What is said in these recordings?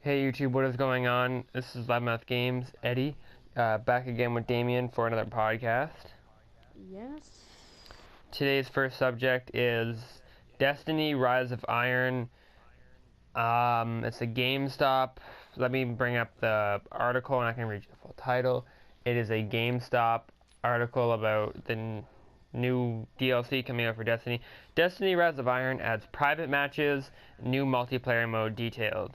Hey YouTube, what is going on? This is Loudmouth Games, Eddie, back again with Damien for another podcast. Yes. Today's first subject is Destiny: Rise of Iron. It's a GameStop. Let me bring up the article and I can read you the full title. It is a GameStop article about the new DLC coming out for Destiny. Destiny: Rise of Iron adds private matches, new multiplayer mode detailed.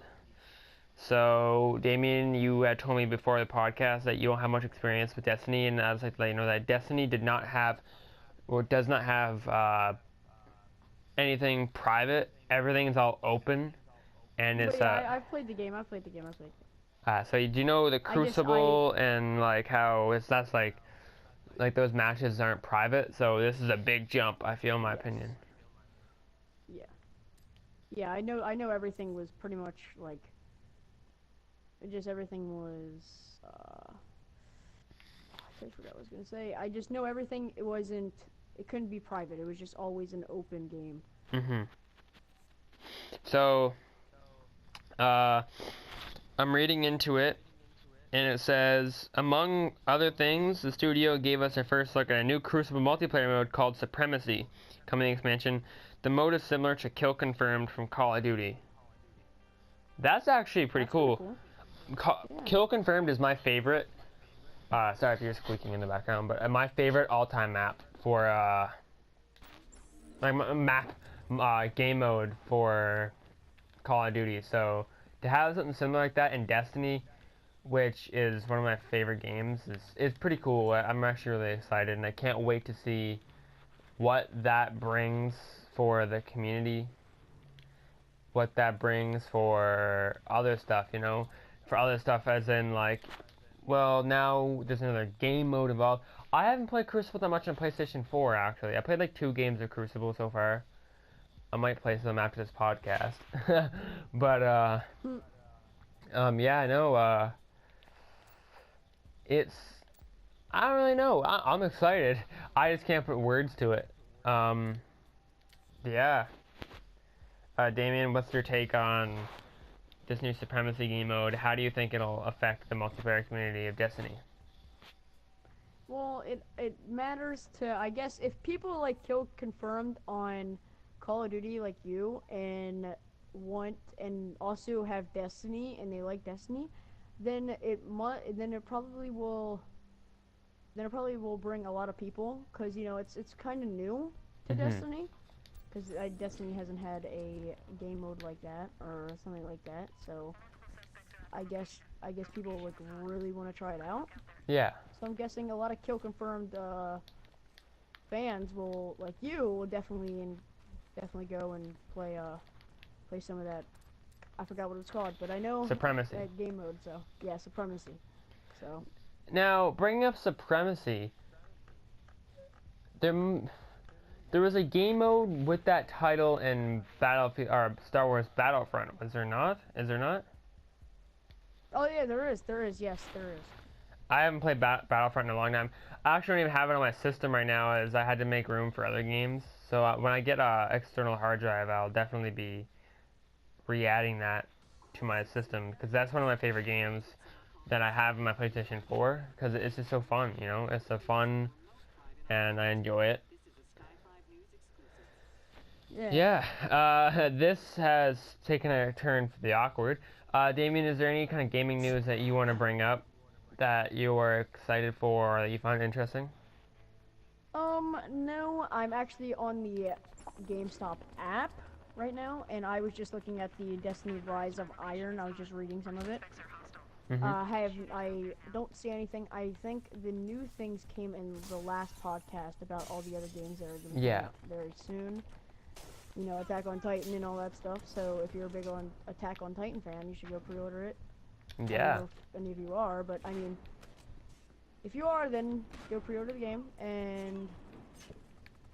So, Damien, you had told me before the podcast that you don't have much experience with Destiny, and I was like to let you know that Destiny did not have, or does not have, anything private. Everything is all open, and But it's yeah, I've played the game. I've played the game. I've played the game. so do you know the I Crucible and like how that's like those matches aren't private? So this is a big jump, I feel, in my yes. opinion. Yeah. Yeah, I know everything was pretty much like just everything was I forgot what I was going to say. I just know everything it couldn't be private. It was just always an open game. Mhm. So, uh, I'm reading into it, and it says, among other things, the studio gave us a first look at a new Crucible multiplayer mode called Supremacy, coming expansion. The mode is similar to Kill Confirmed from Call of Duty. That's actually pretty That's pretty cool. cool. Yeah. Kill Confirmed is my favorite. Sorry if you're squeaking in the background, but my favorite all-time map for like map game mode for Call of Duty. So to have something similar like that in Destiny, which is one of my favorite games, is pretty cool. I'm actually really excited, and I can't wait to see what that brings for the community, what that brings for other stuff, for other stuff as in like, well, now there's another game mode involved. I haven't played Crucible that much on PlayStation 4, actually. I played like 2 games of Crucible so far. I might play some after this podcast. But, yeah, I know, it's I don't really know. I'm excited. I just can't put words to it. Um, yeah. Damien, what's your take on this new Supremacy game mode? How do you think it'll affect the multiplayer community of Destiny? Well, it matters to, I guess, if people like kill confirmed on Call of Duty like you and want and also have Destiny and they like Destiny, then it probably will bring a lot of people because it's kind of new to Mm-hmm. Destiny because Destiny hasn't had a game mode like that or something like that. So I guess people like really want to try it out. Yeah. So I'm guessing a lot of kill confirmed fans will like you will definitely go and play some of that. I forgot what it's called, but I know Supremacy. that game mode. So yeah, Supremacy. So Now, bringing up Supremacy, there there was a game mode with that title in Battlefield or Star Wars Battlefront. Was there not? Is there not? oh yeah, there is yes there is. I haven't played Battlefront in a long time. I actually don't even have it on my system right now, as I had to make room for other games. So when I get a external hard drive, I'll definitely be re-adding that to my system because that's one of my favorite games that I have in my PlayStation 4 because it's just so fun. It's so fun and I enjoy it. Yeah. Yeah, this has taken a turn for the awkward. Damien, is there any kind of gaming news that you want to bring up that you are excited for or that you find interesting? No, I'm actually on the GameStop app right now, and I was just looking at the Destiny Rise of Iron. I was just reading some of it. Mm-hmm. I don't see anything. I think the new things came in the last podcast about all the other games that are going to come Yeah. out very soon. Attack on Titan and all that stuff. So if you're a big on Attack on Titan fan, you should go pre-order it. I don't Yeah. know if any of you are, but I mean, if you are, then go pre-order the game. And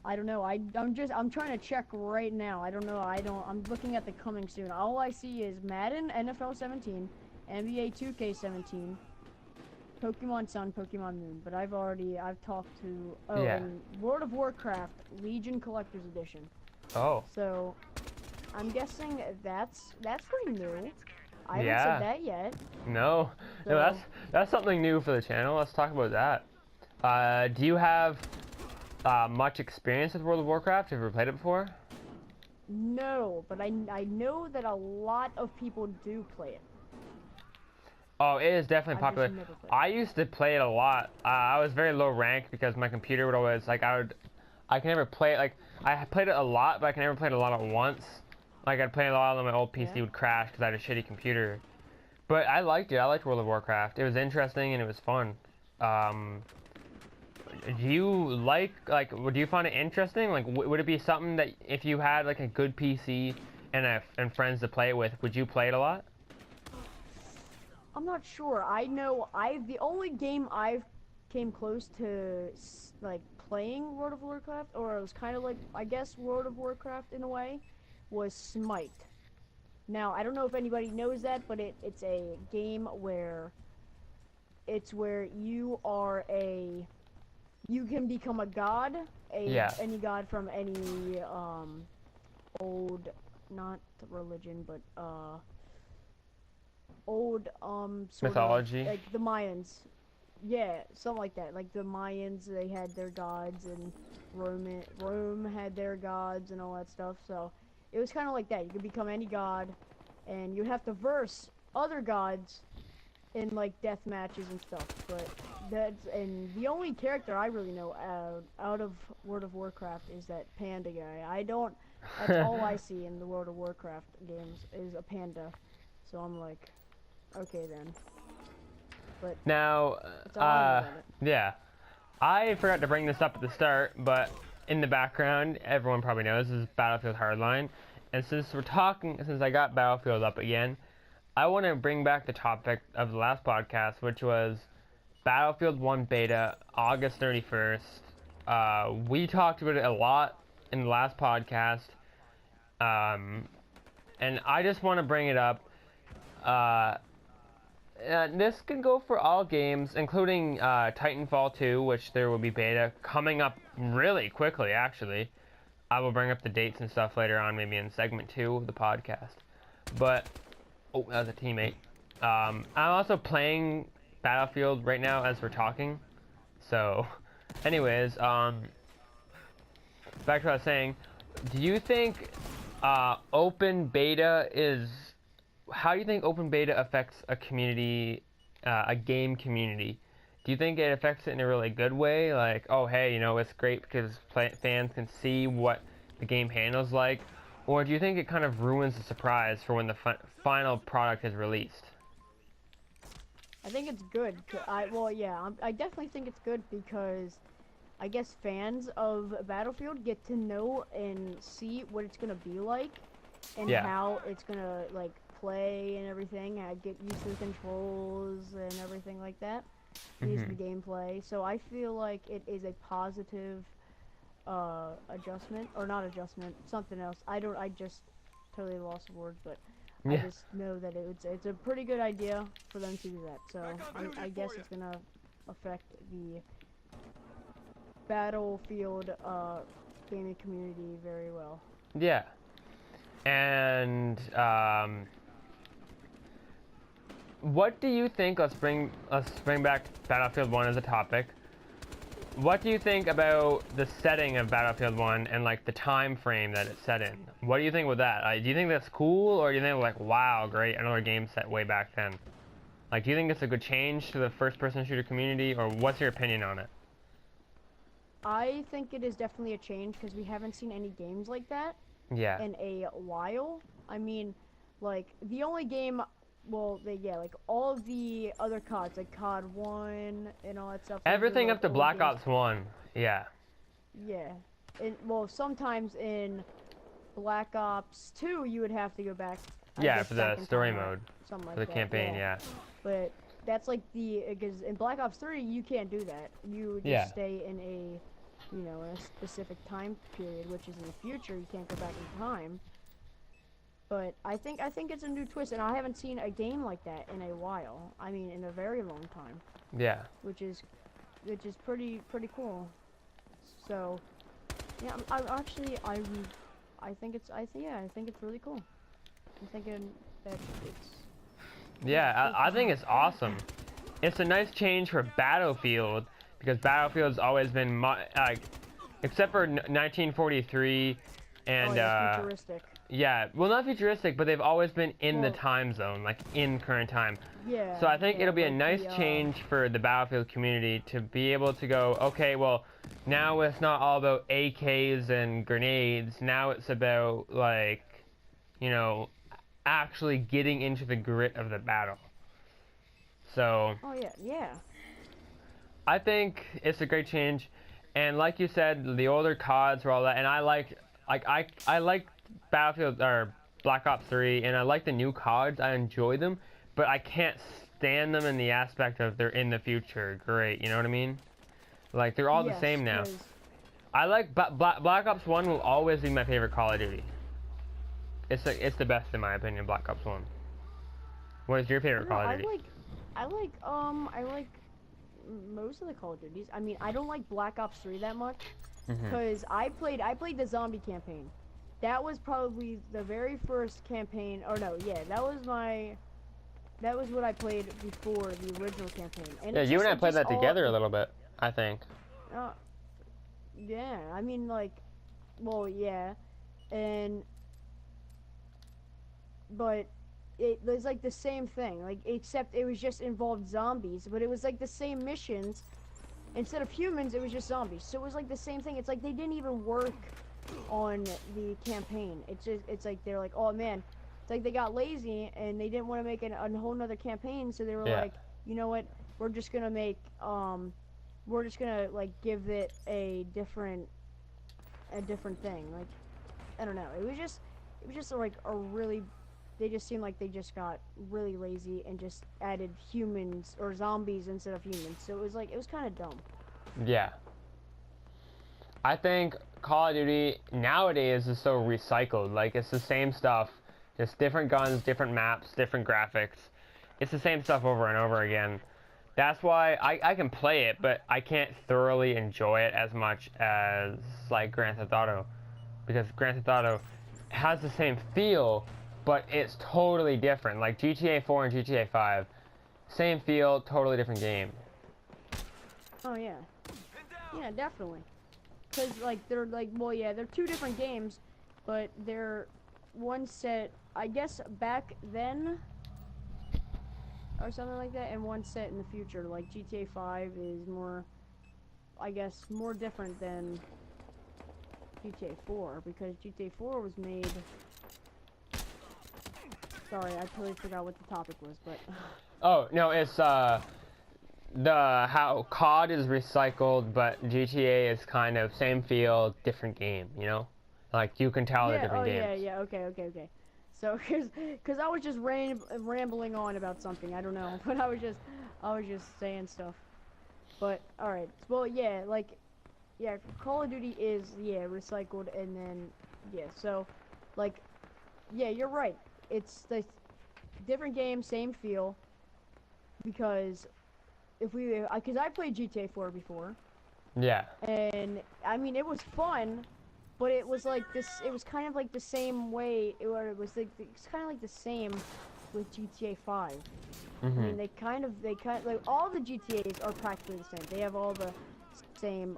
I don't know. I'm trying to check right now. I don't know. I'm looking at the coming soon. All I see is Madden, NFL 17, NBA 2K17, Pokemon Sun, Pokemon Moon. But I've talked to Yeah. and World of Warcraft Legion Collector's Edition. Oh. So I'm guessing that's pretty new. I haven't Yeah. said that yet. No, So, no, that's something new for the channel. Let's talk about that. Do you have much experience with World of Warcraft? Have you ever played it before? no, but I know that a lot of people do play it. Oh, it is definitely I've popular. just never played I used to play it a lot. I was very low rank because my computer would always like I can never play it. Like I played it a lot, but I can never play it a lot at once. Like I'd play a lot, and my old PC would crash because I had a shitty computer. But I liked it. I liked World of Warcraft. It was interesting and it was fun. Do you do you find it interesting? Like, would it be something that if you had like a good PC and friends to play it with, would you play it a lot? I'm not sure. I know the only game I've came close to like playing World of Warcraft, or it was kind of like I guess World of Warcraft in a way, was Smite. Now I don't know if anybody knows that, but it's a game where you can become a god, any god from any old, not religion, but old sort Mythology. of like the Mayans. Yeah, something like that. Like the Mayans, they had their gods, and Rome had their gods and all that stuff. So it was kind of like that. You could become any god, and you'd have to verse other gods in like death matches and stuff. But and the only character I really know out of World of Warcraft is that panda guy. That's all I see in the World of Warcraft games is a panda. So I'm like, okay then. But Now, that's all I know about it. yeah, I forgot to bring this up at the start, but in the background, everyone probably knows this is Battlefield Hardline, and since I got Battlefield up again, I want to bring back the topic of the last podcast, which was Battlefield 1 beta, August 31st. We talked about it a lot in the last podcast, and I just want to bring it up. This can go for all games, including Titanfall 2, which there will be beta coming up really quickly, actually. I will bring up the dates and stuff later on, maybe in segment 2 of the podcast. But, oh, that was a teammate. I'm also playing Battlefield right now as we're talking. So, anyways, back to what I was saying. Do you think open beta is... How do you think open beta affects a community, a game community? Do you think it affects it in a really good way? Like, oh, hey, it's great because fans can see what the game handles like? Or do you think it kind of ruins the surprise for when the final product is released? I think it's good. I definitely think it's good because I guess fans of Battlefield get to know and see what it's gonna be like and how it's gonna like play and everything. I get used to the controls and everything like that. Used to the gameplay. So I feel like it is a positive adjustment, or not adjustment, something else. I just totally lost the words, but I just know that it's a pretty good idea for them to do that. So I guess it's gonna affect the Battlefield gaming community very well. Yeah. And what do you think? Let's bring back Battlefield 1 as a topic. What do you think about the setting of Battlefield 1 and like the time frame that it's set in? What do you think with that? Do you think that's cool, or do you think like, wow, great, another game set way back then? Like, do you think it's a good change to the first-person shooter community, or what's your opinion on it? I think it is definitely a change because we haven't seen any games like that in a while. I mean, like the only game. Well, like all of the other CODs, like COD 1 and all that stuff. Everything up to Black Ops 1, yeah. Yeah. Well, sometimes in Black Ops 2, you would have to go back. For the story mode. Something like for the campaign, yeah. But that's like because in Black Ops 3, you can't do that. You just stay in in a specific time period, which is in the future. You can't go back in time. But I think it's a new twist, and I haven't seen a game like that in a while. I mean, in a very long time. Yeah. Which is pretty cool. So, yeah, I think it's really cool. I'm thinking that Yeah, I think it's awesome. It's a nice change for Battlefield because Battlefield's always been except for 1943 and Oh yeah, futuristic. yeah, well not futuristic, but they've always been in the Well, time zone, like in current time. yeah. So I think Yeah, it'll be a like nice change for the Battlefield community to be able to go, okay, well, now it's not all about AKs and grenades. Now it's about, like, you know, actually getting into the grit of the battle. So Oh yeah, yeah. I think it's a great change. And like you said, the older CODs were all that, and I like Battlefield or Black Ops 3, and I like the new CODs. I enjoy them, but I can't stand them in the aspect of they're in the future. Great, you know what I mean? Like they're all the Yes, same now. 'cause I like Black Ops 1 will always be my favorite Call of Duty. It's the best in my opinion. Black Ops 1. What is your I favorite don't know. Call of Duty? I like most of the Call of Duties. I mean, I don't like Black Ops 3 that much Mhm. because I played the zombie campaign. That was probably the very first campaign, or no, yeah, that was what I played before the original campaign. And Yeah, it's you just, and I it played just that together a little bit, I think. uh, yeah, I mean, like, well, yeah, and but it was like the same thing, like except it was just involved zombies, but it was like the same missions. Instead of humans, it was just zombies. So it was like the same thing. It's like they didn't even work on the campaign. It's like they're like, oh man, it's like they got lazy and they didn't want to make a whole nother campaign, so they were Yeah. like, you know what, we're just gonna make we're just gonna like give it a different thing. Like, I don't know. It was just like a really, they just seemed like they just got really lazy and just added humans or zombies instead of humans. So it was kind of dumb. Yeah. I think Call of Duty nowadays is so recycled. Like, it's the same stuff, just different guns, different maps, different graphics. It's the same stuff over and over again. That's why I can play it, but I can't thoroughly enjoy it as much as, like, Grand Theft Auto. Because Grand Theft Auto has the same feel, but it's totally different. Like, GTA 4 and GTA 5, same feel, totally different game. Oh yeah, yeah, definitely. Cause like they're like, well, yeah, they're two different games, but they're one set, I guess, back then or something like that, and one set in the future. Like GTA 5 is more, I guess, more different than GTA 4 because GTA 4 was made. Sorry, I totally forgot what the topic was, but. Oh, no, it's, how COD is recycled, but GTA is kind of same feel, different game, you know? Like, you can tell they're Yeah, different oh games. yeah, yeah, okay. So, cause I was just rambling on about something, I don't know, but I was just saying stuff. But, alright, well, yeah, like, yeah, Call of Duty is, yeah, recycled, and then, yeah, so, like, yeah, you're right. It's the different game, same feel, because cause I played GTA 4 before, Yeah. and, I mean, it was fun, but it was like this, it was kind of like the same way, it was like, it's kind of like the same with GTA 5. I Mm-hmm. mean, like, all the GTAs are practically the same. They have all the same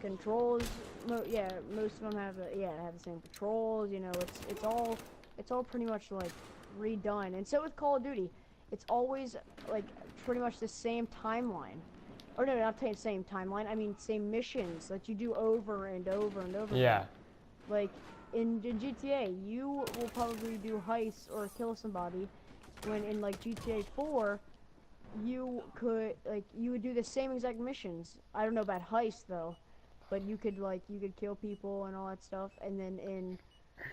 controls. Yeah, most of them have have the same controls. You know, it's all pretty much like redone. And so with Call of Duty, it's always like pretty much the same timeline. Or no, not the same timeline. I mean, same missions that you do over and over and over Yeah. again. Like in GTA, you will probably do heists or kill somebody. When in like GTA 4, you would do the same exact missions. I don't know about heists though, but you could kill people and all that stuff. And then in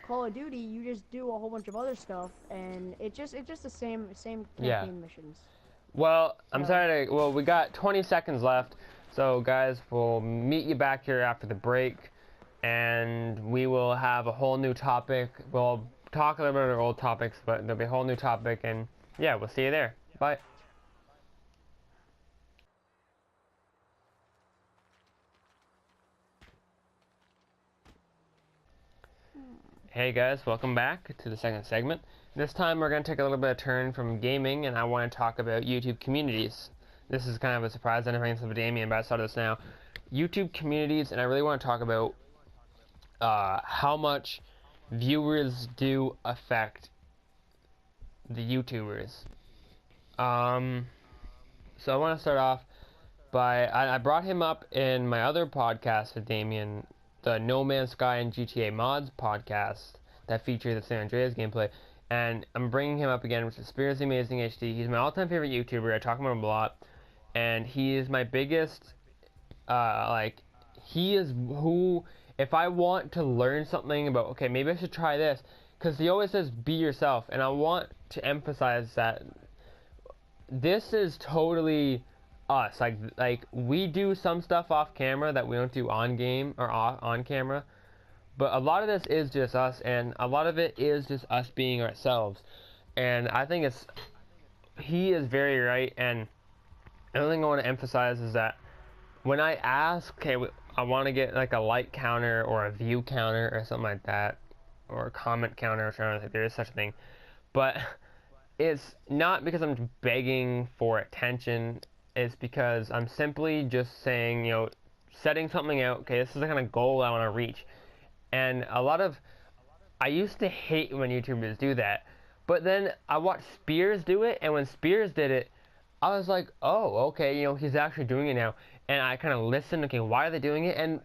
Call of Duty, you just do a whole bunch of other stuff, and it's just the same Yeah. campaign missions. Well, I'm So- sorry to, well, we got 20 seconds left, so guys, we'll meet you back here after the break, and we will have a whole new topic. We'll talk a little bit about our old topics, but there'll be a whole new topic, and yeah, we'll see you there. Bye. Hey guys, welcome back to the second segment. This time we're going to take a little bit of turn from gaming, and I want to talk about YouTube communities. This is kind of a surprise. I never answered with Damien, but I started this now. YouTube communities, and I really want to talk about how much viewers do affect the YouTubers. So I want to start off by I brought him up in my other podcast with Damien, the No Man's Sky and GTA Mods podcast that featured the San Andreas gameplay, and I'm bringing him up again, which is Spears Amazing HD. He's my all-time favorite YouTuber. I talk about him a lot, and he is my biggest. He is who. If I want to learn something about, okay, maybe I should try this, because he always says be yourself, and I want to emphasize that this is totally us. Like we do some stuff off camera that we don't do on game or on camera, but a lot of this is just us, and a lot of it is just us being ourselves. And I think he is very right. And another thing I want to emphasize is that when I ask, okay, I want to get like a like counter or a view counter or something like that, or a comment counter, which I don't think there is such a thing, but it's not because I'm begging for attention. It's because I'm simply just saying, setting something out. Okay, this is the kind of goal I want to reach. And I used to hate when YouTubers do that, but then I watched Spears do it, and when Spears did it, I was like, oh, okay, he's actually doing it now. And I kind of listened, okay, why are they doing it? And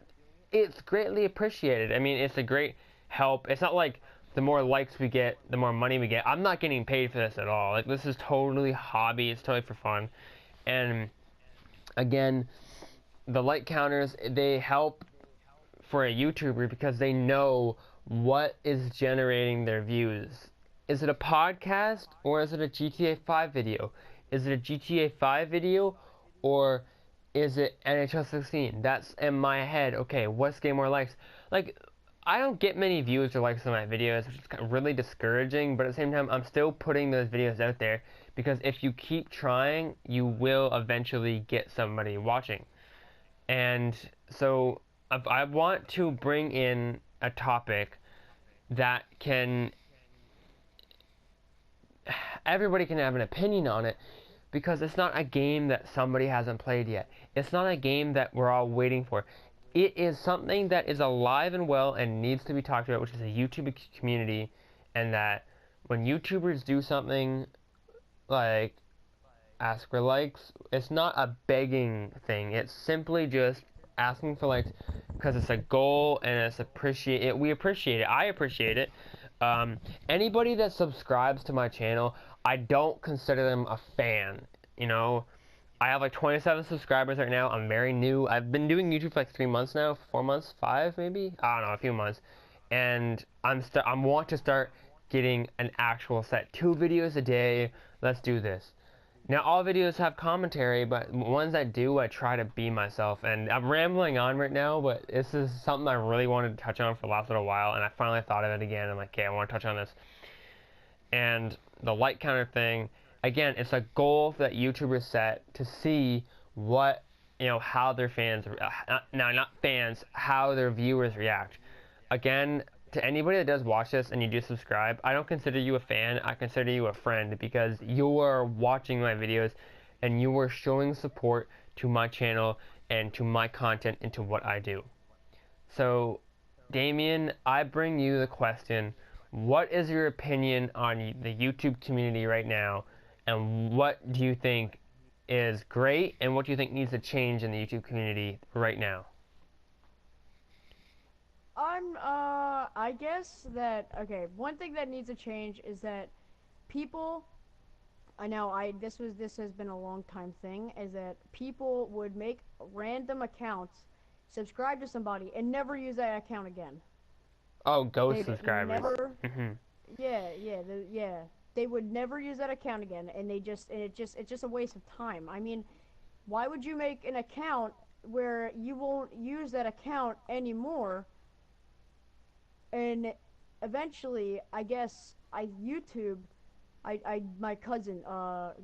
it's greatly appreciated. I mean, it's a great help. It's not like the more likes we get, the more money we get. I'm not getting paid for this at all. Like, this is totally hobby. It's totally for fun. And again, the like counters, they help for a YouTuber because they know what is generating their views. Is it a podcast or is it a GTA 5 video? Is it a GTA 5 video or is it NHL 16? That's in my head. Okay, what's getting more likes? Like, I don't get many views or likes on my videos, which is really discouraging, but at the same time, I'm still putting those videos out there because if you keep trying, you will eventually get somebody watching. And so I want to bring in a topic that everybody can have an opinion on it, because it's not a game that somebody hasn't played yet. It's not a game that we're all waiting for. It is something that is alive and well and needs to be talked about, which is a YouTube community, and that when YouTubers do something like ask for likes, it's not a begging thing. It's simply just asking for likes because it's a goal and we appreciate it. I appreciate it. Anybody that subscribes to my channel, I don't consider them a fan. I have like 27 subscribers right now. I'm very new. I've been doing YouTube for like 3 months now, 4 months, 5 maybe. I don't know, a few months. And I want to start getting an actual set, 2 videos a day. Let's do this. Now, all videos have commentary, but ones that do, I try to be myself. And I'm rambling on right now, but this is something I really wanted to touch on for the last little while, and I finally thought of it again. I'm like, okay, I want to touch on this. And the like counter thing, again, it's a goal that YouTubers set to see what, how their fans, not fans, how their viewers react. Again, to anybody that does watch this and you do subscribe, I don't consider you a fan, I consider you a friend, because you are watching my videos and you are showing support to my channel and to my content and to what I do. So, Damien, I bring you the question, what is your opinion on the YouTube community right now, and what do you think is great, and what do you think needs to change in the YouTube community right now? I guess that, okay, one thing that needs to change is that people, I know, this has been a long time thing, is that people would make random accounts, subscribe to somebody, and never use that account again. Oh, ghost subscribers. Never, yeah, they would never use that account again, and it's just a waste of time. I mean, why would you make an account where you won't use that account anymore? And eventually, I guess, my cousin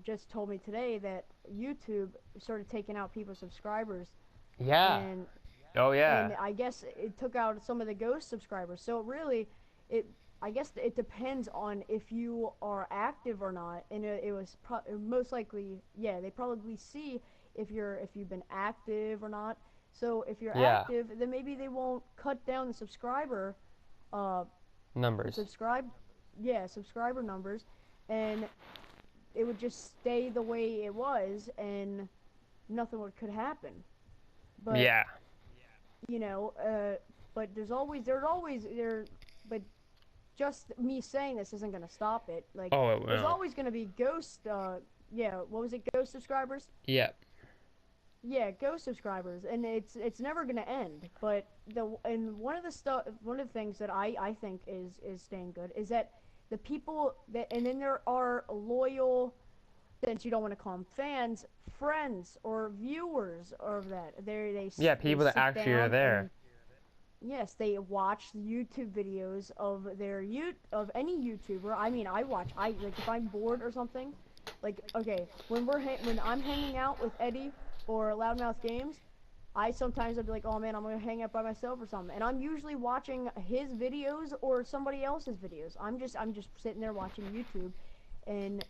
just told me today that YouTube started taking out people's subscribers. Yeah. And Oh yeah. And I guess it took out some of the ghost subscribers. So really, it I guess it depends on if you are active or not, and it was most likely, yeah, they probably see if you've been active or not. So if you're Yeah. active, then maybe they won't cut down the subscriber, uh, the Numbers. subscribe, yeah, subscriber numbers, and it would just stay the way it was, and nothing could happen. But Yeah. you know, but there's always there, but just me saying this isn't gonna stop it. Like, Oh, it there's will. always gonna be ghost. Yeah, what was it? Ghost subscribers. Yeah. Yeah, ghost subscribers, and it's never gonna end. But one of the things that I think is staying good is that the people that, and then there are loyal, since you don't want to call them fans, friends or viewers of that. Yeah, They people that sit actually are down there. and yes, they watch YouTube videos of of any YouTuber. I mean, I like if I'm bored or something, like okay, when I'm hanging out with Eddie or Loudmouth Games, I'd be like, oh man, I'm gonna hang out by myself or something, and I'm usually watching his videos or somebody else's videos. I'm just sitting there watching YouTube, and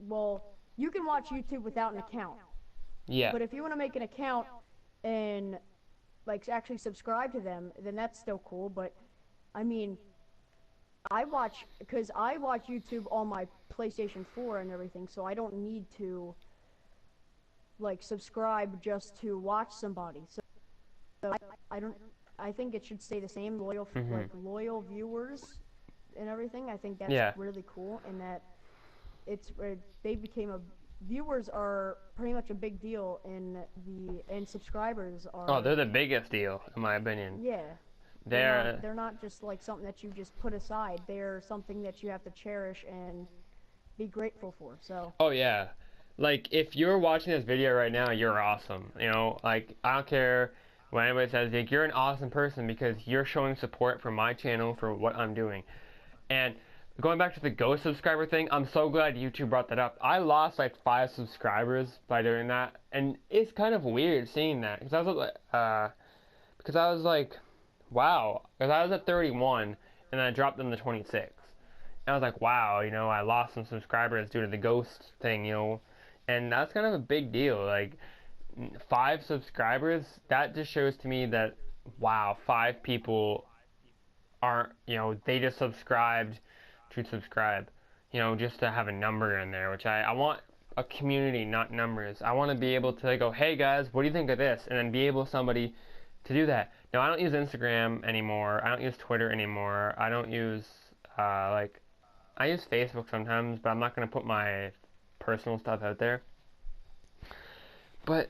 well, you can watch YouTube without an account, Yeah. but if you want to make an account and like actually subscribe to them, then that's still cool. But I mean, because I watch YouTube on my PlayStation 4 and everything, so I don't need to like subscribe just to watch somebody. So I don't. I think it should stay the same. Mhm. Loyal viewers and everything. I think that's Yeah. really cool, and that they became a viewers are pretty much a big deal and subscribers Oh, are. they're the biggest deal, in my opinion. Yeah, They're. they're not just like something that you just put aside. They're something that you have to cherish and be grateful for. So Oh yeah. Like if you're watching this video right now, you're awesome. Like I don't care what anybody says. Like you're an awesome person because you're showing support for my channel for what I'm doing. And going back to the ghost subscriber thing, I'm so glad YouTube brought that up. I lost like 5 subscribers by doing that, and it's kind of weird seeing that because I was like, wow, because I was at 31 and I dropped them to 26. And I was like, wow, I lost some subscribers due to the ghost thing, and that's kind of a big deal. Like 5 subscribers, that just shows to me that wow, 5 people aren't, they just subscribed to subscribe, just to have a number in there, which I want a community, not numbers. I want to be able to go, hey guys, what do you think of this? And then be able somebody to do that. Now, I don't use Instagram anymore. I don't use Twitter anymore. I don't use, I use Facebook sometimes, but I'm not going to put my personal stuff out there. But,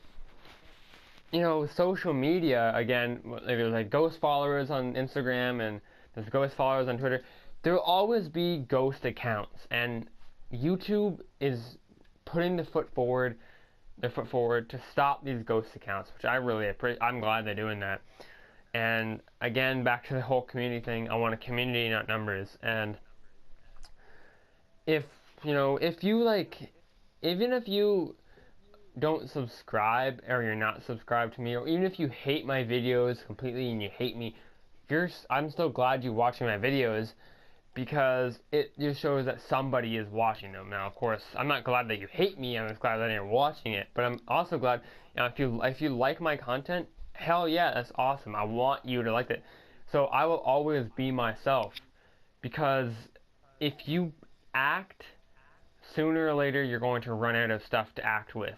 social media, again, there's like ghost followers on Instagram and there's ghost followers on Twitter. There will always be ghost accounts, and YouTube is putting their foot forward to stop these ghost accounts, which I really appreciate. I'm glad they're doing that. And again, back to the whole community thing, I want a community, not numbers. And if even if you don't subscribe or you're not subscribed to me, or even if you hate my videos completely and you hate me, I'm still glad you're watching my videos because it just shows that somebody is watching them. Now, of course, I'm not glad that you hate me. I'm just glad that you're watching it. But I'm also glad, if you like my content, hell yeah, that's awesome. I want you to like it. So I will always be myself because if you act, sooner or later you're going to run out of stuff to act with.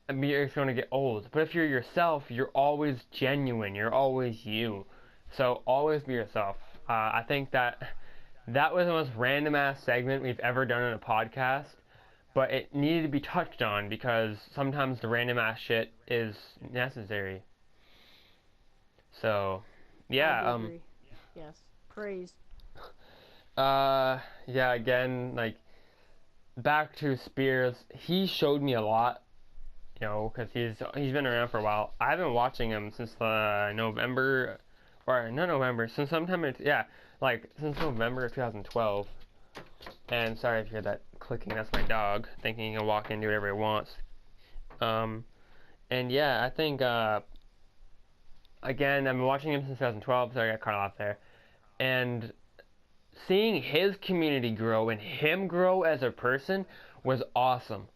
It's going to get old. But if you're yourself, you're always genuine. You're always you. So always be yourself. I think that was the most random ass segment we've ever done in a podcast, but it needed to be touched on because sometimes the random ass shit is necessary. So, yeah. I do agree. Yes, praise. Yeah. Again, like back to Spears, he showed me a lot. Because he's been around for a while. I've been watching him since November, or not November, since sometime since November of 2012. And sorry if you hear that clicking, that's my dog thinking he can walk in and do whatever he wants. And yeah, I think again, I've been watching him since 2012, so I got cut off there. and seeing his community grow and him grow as a person was awesome.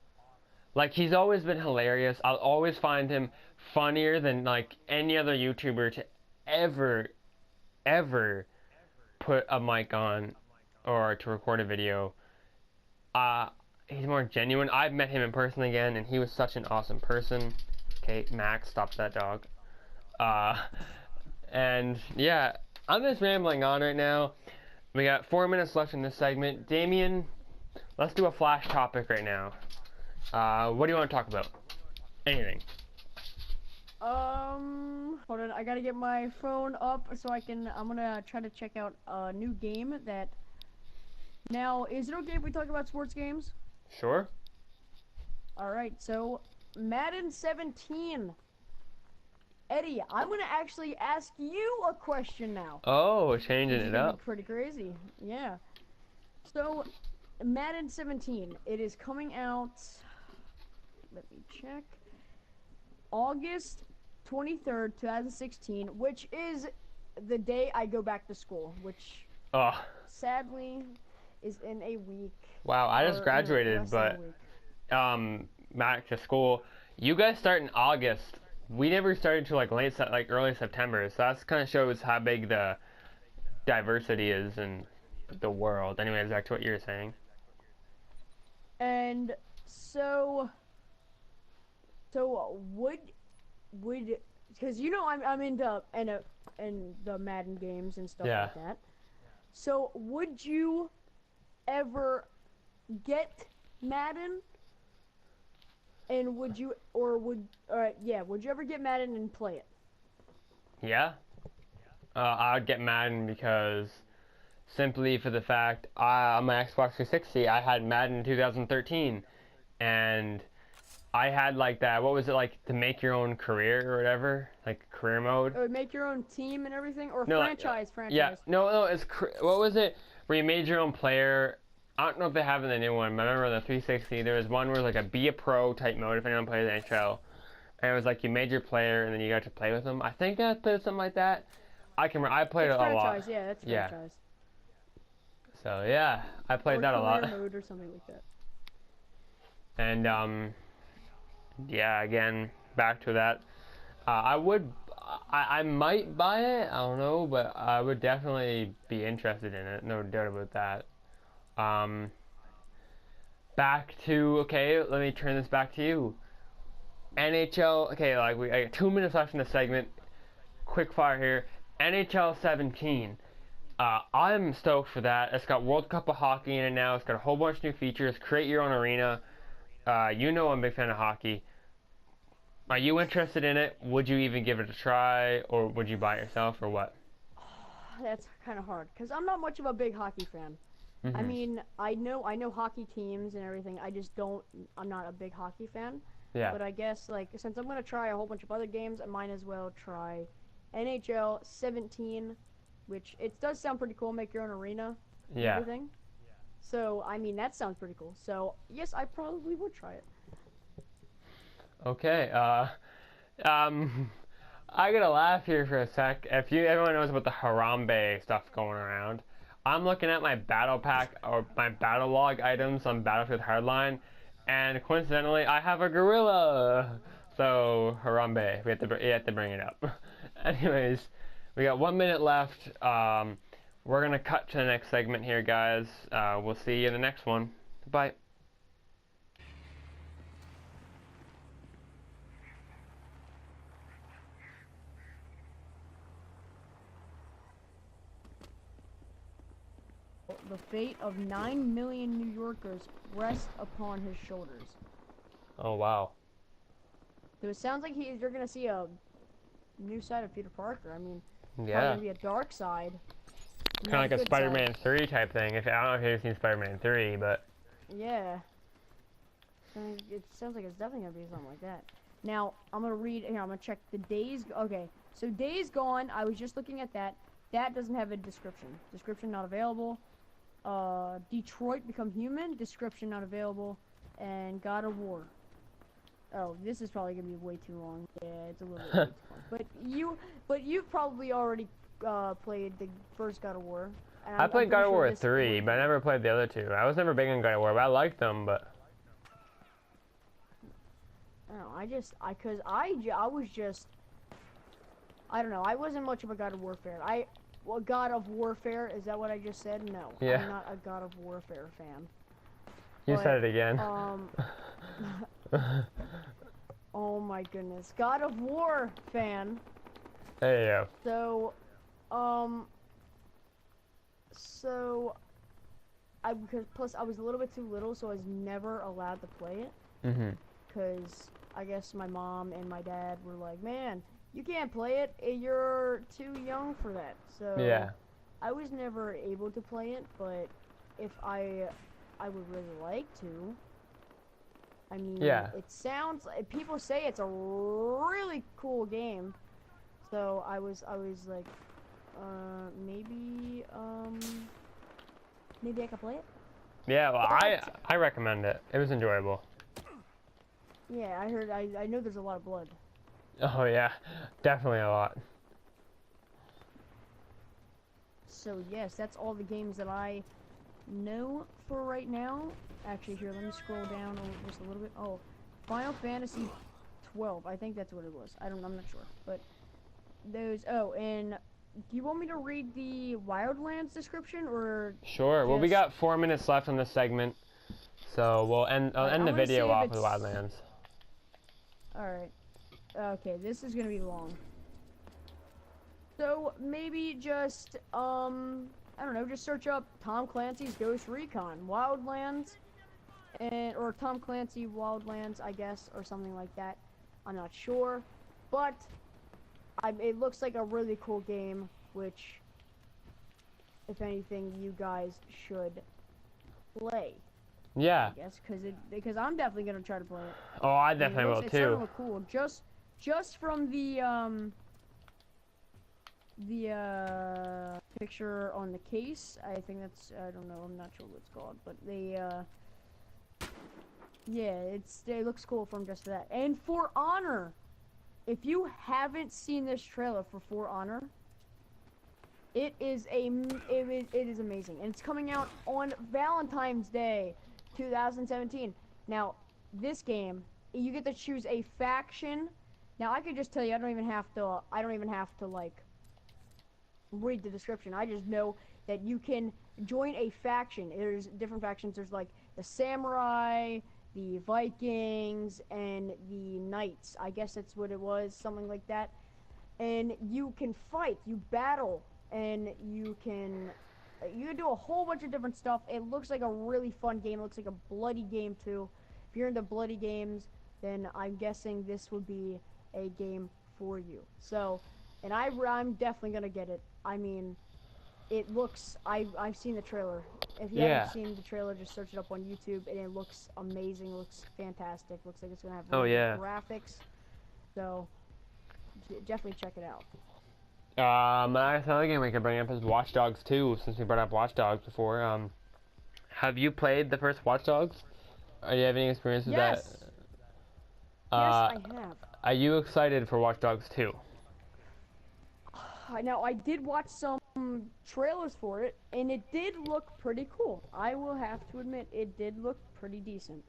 Like, he's always been hilarious. I'll always find him funnier than like any other YouTuber to ever put a mic on or to record a video. He's more genuine. I've met him in person again, and he was such an awesome person. Okay, Max, stop that dog. And yeah, I'm just rambling on right now. We got 4 minutes left in this segment. Damien, let's do a flash topic right now. What do you want to talk about? Anything. Hold on, I gotta get my phone up so I'm gonna try to check out a new game that... Now, is it okay if we talk about sports games? Sure. Alright, so, Madden 17. Eddie, I'm gonna actually ask you a question now. Oh, changing it up. Pretty crazy, yeah. So, Madden 17, it is coming out... Let me check. August 23rd, 2016, which is the day I go back to school, which sadly is in a week. Wow, I just graduated, but back to school. You guys start in August. We never started till like early September, so that kind of shows how big the diversity is in the world. Anyways, back to what you were saying. And so would because you know I'm into the Madden games and stuff like that. So would you ever get Madden? And would you ever get Madden and play it? Yeah. I'd get Madden because simply for the fact on my Xbox 360 I had Madden in 2013, and I had like that, what was it, like to make your own career or whatever, like career mode. Or make your own team and everything, or no, franchise. Yeah, no, it's what was it? Where you made your own player. I don't know if they have it in the new one, but I remember on the 360 there was one where it was like a be a pro type mode if anyone plays NHL, and it was like you made your player and then you got to play with them. I think I played something like that. I played it a lot. Yeah, that's franchise. So yeah, I played that a lot. Mode or something like that. And yeah, again, back to that. I might buy it, I don't know, but I would definitely be interested in it, no doubt about that. Back to, okay, let me turn this back to you. NHL, okay, like I got 2 minutes left in the segment. Quick fire here. NHL 17. I'm stoked for that. It's got World Cup of Hockey in it now. It's got a whole bunch of new features. Create your own arena. You know I'm a big fan of hockey. Are you interested in it? Would you even give it a try, or would you buy it yourself, or what? That's kind of hard, because I'm not much of a big hockey fan. Mm-hmm. I mean, I know hockey teams and everything. I'm not a big hockey fan. Yeah. But I guess, like, since I'm going to try a whole bunch of other games, I might as well try NHL 17, which it does sound pretty cool. Make your own arena and everything. So, I mean, that sounds pretty cool. So, yes, I probably would try it. Okay, I gotta laugh here for a sec. If everyone knows about the Harambe stuff going around, I'm looking at my battle pack or my battle log items on Battlefield Hardline, and coincidentally, I have a gorilla. So Harambe, we have to bring it up. Anyways, we got 1 minute left. We're gonna cut to the next segment here, guys. We'll see you in the next one. Bye. The fate of 9 million New Yorkers rests upon his shoulders. Oh, wow. So it sounds like you're going to see a new side of Peter Parker. I mean, yeah, going to be a dark side. Kind of like a Spider-Man 3 type thing. I don't know if you've seen Spider-Man 3, but... Yeah. It sounds like it's definitely going to be something like that. Now, I'm going to read... Here, I'm going to check the Days... Okay, so Days Gone, I was just looking at that. That doesn't have a description. Description not available. Detroit Become Human, description not available, and God of War. Oh, this is probably gonna be way too long. Yeah, it's a little bit too long. But you've probably already played the first God of War. And I I'm played pretty God of sure War this 3, but I never played the other two. I was never big on God of War, but I liked them, but... No, I was just, I don't know, I wasn't much of a God of Warfare. Well, God of Warfare, is that what I just said? No, Yeah. I'm not a God of Warfare fan. You But, said it again. Oh my goodness, God of War fan. There you So, because plus I was a little bit too little, so I was never allowed to play it. go. Because I guess my mom and my dad were like, man, you can't play it, you're too young for that. So Yeah. I was never able to play it, but if I would really like to. I mean, Yeah. it sounds, people say it's a really cool game. So I was like, maybe I could play it. Yeah, well, But- I recommend it. It was enjoyable. Yeah, I know there's a lot of blood. Oh, yeah. Definitely a lot. So yes, that's all the games that I know for right now. Actually, here, let me scroll down just a little bit. Oh, Final Fantasy 12. I think that's what it was. I'm not sure. But those, oh, and do you want me to read the Wildlands description or? Sure. Well, we just- got 4 minutes left on this segment, so I'll end I'm the gonna video save off with it- Wildlands. Alright. Okay, this is gonna be long. So, maybe just, I don't know, just search up Tom Clancy's Ghost Recon Wildlands, or Tom Clancy Wildlands, I guess, or something like that. I'm not sure, but it looks like a really cool game, which, if anything, you guys should play. Yeah. I guess, because I'm definitely gonna try to play it. Oh, I I mean, definitely will it's starting to too. look cool. Just from the picture on the case. I think that's, I don't know, I'm not sure what it's called, but yeah, it looks cool from just that. And For Honor, if you haven't seen this trailer for For Honor, it is amazing, and it's coming out on Valentine's Day 2017. Now, this game, you get to choose a faction. Now, I could just tell you, I don't even have to like read the description. I just know that you can join a faction. There's different factions. There's like the samurai, the Vikings, and the knights. I guess that's what it was, something like that. And you can fight, you battle, and you can do a whole bunch of different stuff. It looks like a really fun game. It looks like a bloody game too. If you're into bloody games, then I'm guessing this would be a game for you. So, and I'm definitely gonna get it. I mean, it looks, I've seen the trailer. If you Yeah. haven't seen the trailer, just search it up on YouTube, and it looks amazing. It looks fantastic. Looks like it's gonna have Oh, really yeah. good graphics. So, definitely check it out. Another game we could bring up is Watch Dogs 2, since we brought up Watch Dogs before. Have you played the first Watch Dogs? Or do you have any experience with Yes. that? Yes, I have. Are you excited for Watch Dogs 2? Now, I did watch some trailers for it, and it did look pretty cool. I will have to admit, it did look pretty decent.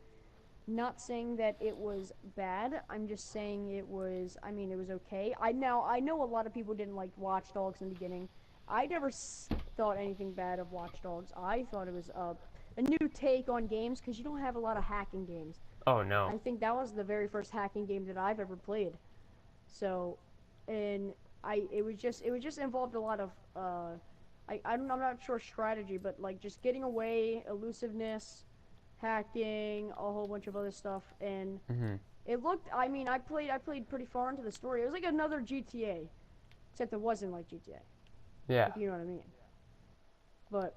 Not saying that it was bad, I'm just saying it was, I mean, it was okay. I know a lot of people didn't like Watch Dogs in the beginning. I never thought anything bad of Watch Dogs. I thought it was a new take on games, because you don't have a lot of hacking games. Oh, I no. think that was the very first hacking game that I've ever played. So, and it was just involved a lot of I'm not sure strategy, but like just getting away, elusiveness, hacking, a whole bunch of other stuff, and Hmm. it looked, I mean, I played pretty far into the story. It was like another GTA, except it wasn't like GTA. Yeah. If you know what I mean. But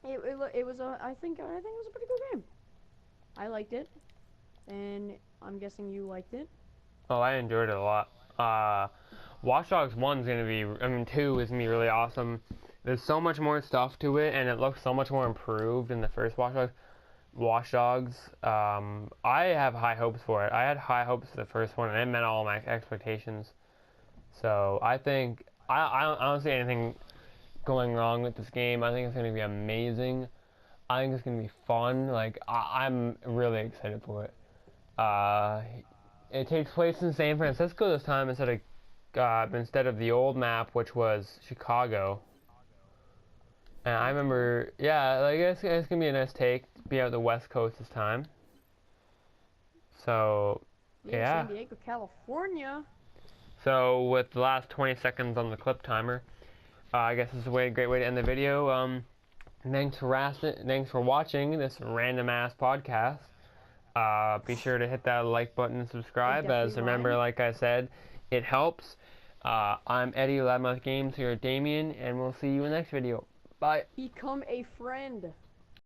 it was I think it was a pretty cool game. I liked it, and I'm guessing you liked it. Oh, I enjoyed it a lot. Watch Dogs 1's gonna be, 2 is gonna be really awesome. There's so much more stuff to it, and it looks so much more improved than the first Watch Dogs. I have high hopes for it. I had high hopes for the first one, and it met all my expectations. So I think I don't see anything going wrong with this game. I think it's going to be amazing. I think it's going to be fun. Like, I'm really excited for it. It takes place in San Francisco this time instead of the old map, which was Chicago. And I remember, yeah, like it's gonna be a nice take to be out the West Coast this time. So, yeah. San Diego, California. So with the last 20 seconds on the clip timer, I guess this is a great way to end the video. Thanks for watching this random ass podcast. Be sure to hit that like button and subscribe, as remember, like I said, it helps. I'm Eddie, Loudmouth Games, here at Damien, and we'll see you in the next video. Bye. Become a friend.